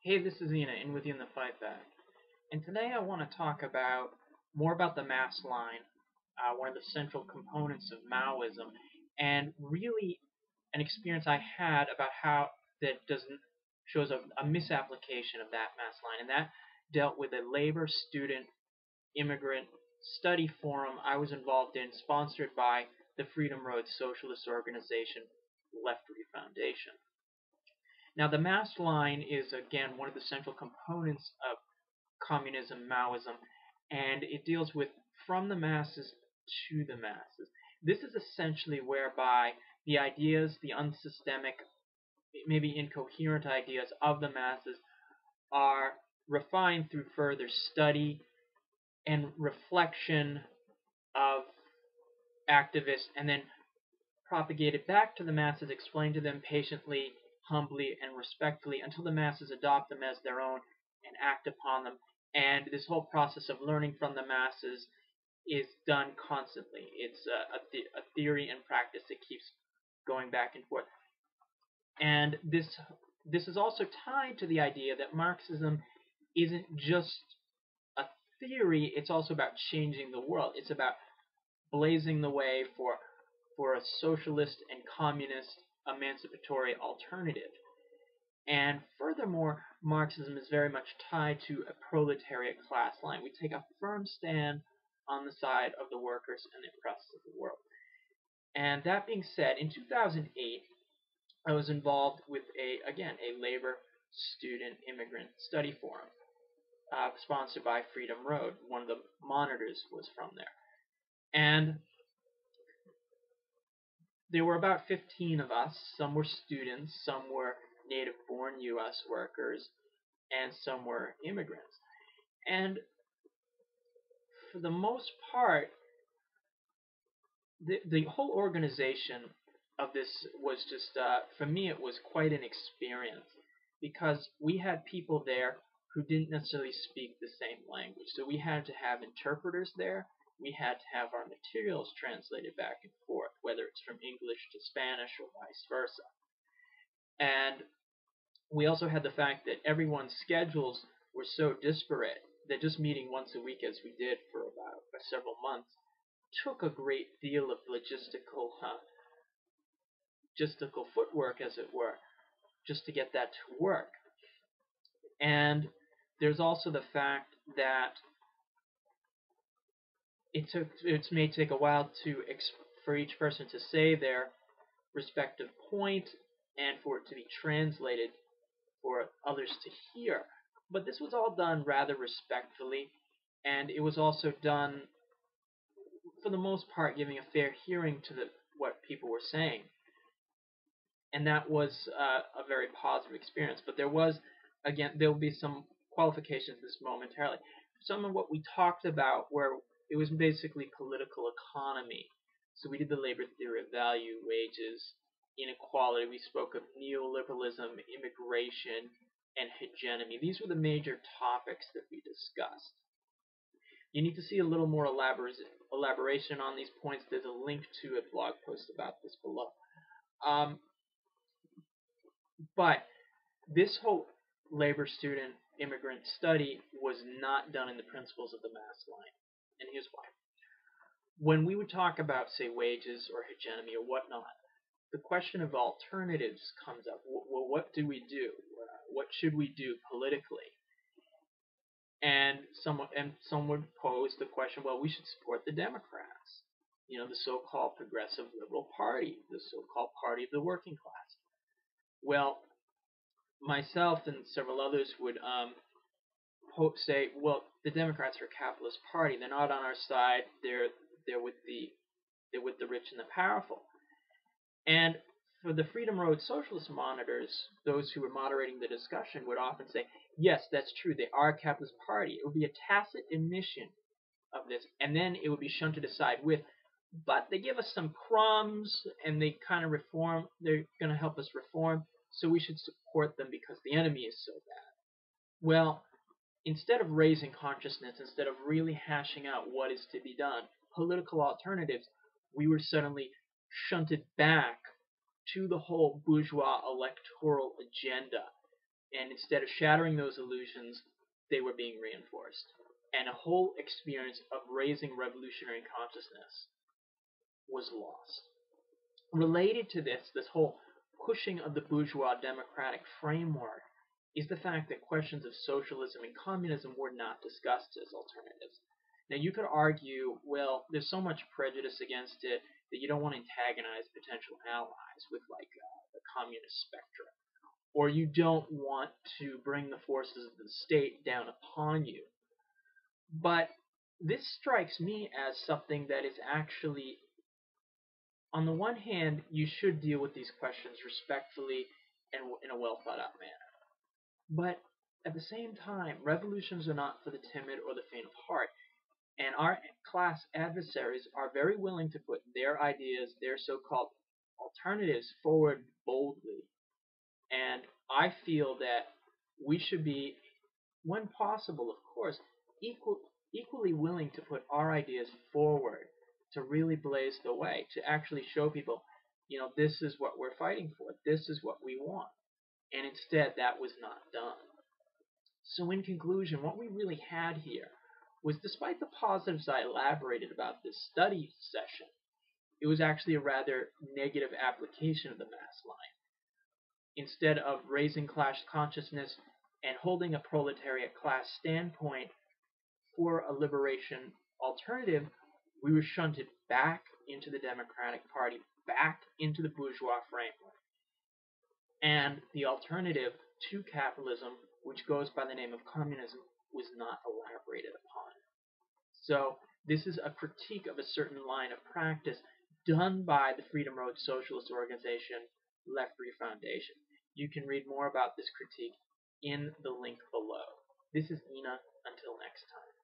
Hey, this is Ina, in with you in the fight back. And today I want to talk about more about the mass line, one of the central components of Maoism, and really an experience I had about how that doesn't shows a misapplication of that mass line, and that dealt with a labor student immigrant study forum I was involved in, sponsored by the Freedom Road Socialist Organization Left Foundation. Now, the mass line is again one of the central components of communism, Maoism, and it deals with from the masses to the masses. This is essentially whereby the ideas, the unsystemic, maybe incoherent ideas of the masses are refined through further study and reflection of activists and then propagated back to the masses, explained to them patiently, humbly, and respectfully until the masses adopt them as their own and act upon them. And this whole process of learning from the masses is done constantly. It's a theory and practice that keeps going back and forth. And this is also tied to the idea that Marxism isn't just a theory, it's also about changing the world. It's about blazing the way for a socialist and communist emancipatory alternative. And furthermore, Marxism is very much tied to a proletariat class line. We take a firm stand on the side of the workers and the oppressed of the world. And that being said, in 2008, I was involved with a labor student immigrant study forum, sponsored by Freedom Road. One of the monitors was from there. And there were about 15 of us. Some were students, some were native-born U.S. workers, and some were immigrants. And for the most part, the whole organization of this was just, for me, it was quite an experience because we had people there who didn't necessarily speak the same language. So we had to have interpreters there. We had to have our materials translated back and forth, whether it's from English to Spanish or vice versa. And we also had the fact that everyone's schedules were so disparate that just meeting once a week, as we did for about several months, took a great deal of logistical footwork, as it were, just to get that to work. And there's also the fact that it may take a while for each person to say their respective point and for it to be translated for others to hear. But this was all done rather respectfully, and it was also done, for the most part, giving a fair hearing to what people were saying. And that was a very positive experience. But there will be some qualifications this momentarily. Some of what we talked about where it was basically political economy. So we did the labor theory of value, wages, inequality. We spoke of neoliberalism, immigration, and hegemony. These were the major topics that we discussed. You need to see a little more elaboration on these points. There's a link to a blog post about this below. But this whole labor student immigrant study was not done in the principles of the mass line. And here's why. When we would talk about, say, wages or hegemony or whatnot, the question of alternatives comes up. Well, what do we do? What should we do politically? And some would pose the question, well, we should support the Democrats, the so-called progressive liberal party, the so-called party of the working class. Well, myself and several others would say, well, the Democrats are a capitalist party. They're not on our side. They're with the rich and the powerful. And for the Freedom Road socialist monitors, those who were moderating the discussion would often say, yes, that's true. They are a capitalist party. It would be a tacit admission of this, and then it would be shunted aside with, but they give us some crumbs, and they kind of reform. They're going to help us reform, so we should support them because the enemy is so bad. Well, instead of raising consciousness, instead of really hashing out what is to be done, political alternatives, we were suddenly shunted back to the whole bourgeois electoral agenda And instead of shattering those illusions, they were being reinforced. And a whole experience of raising revolutionary consciousness was lost. Related to this whole pushing of the bourgeois democratic framework is the fact that questions of socialism and communism were not discussed as alternatives. Now, you could argue, well, there's so much prejudice against it that you don't want to antagonize potential allies with, like, the communist spectrum, or you don't want to bring the forces of the state down upon you. But this strikes me as something that is actually, on the one hand, you should deal with these questions respectfully and in a well thought out manner. But at the same time, revolutions are not for the timid or the faint of heart. And our class adversaries are very willing to put their ideas, their so-called alternatives, forward boldly. And I feel that we should be, when possible, of course, equally willing to put our ideas forward to really blaze the way, to actually show people, this is what we're fighting for, this is what we want. And instead, that was not done. So in conclusion, what we really had here was, despite the positives I elaborated about this study session, it was actually a rather negative application of the mass line. Instead of raising class consciousness and holding a proletariat class standpoint for a liberation alternative, we were shunted back into the Democratic Party, back into the bourgeois framework. And the alternative to capitalism, which goes by the name of communism, was not elaborated upon. So this is a critique of a certain line of practice done by the Freedom Road Socialist Organization, Left Free Foundation. You can read more about this critique in the link below. This is Ina. Until next time.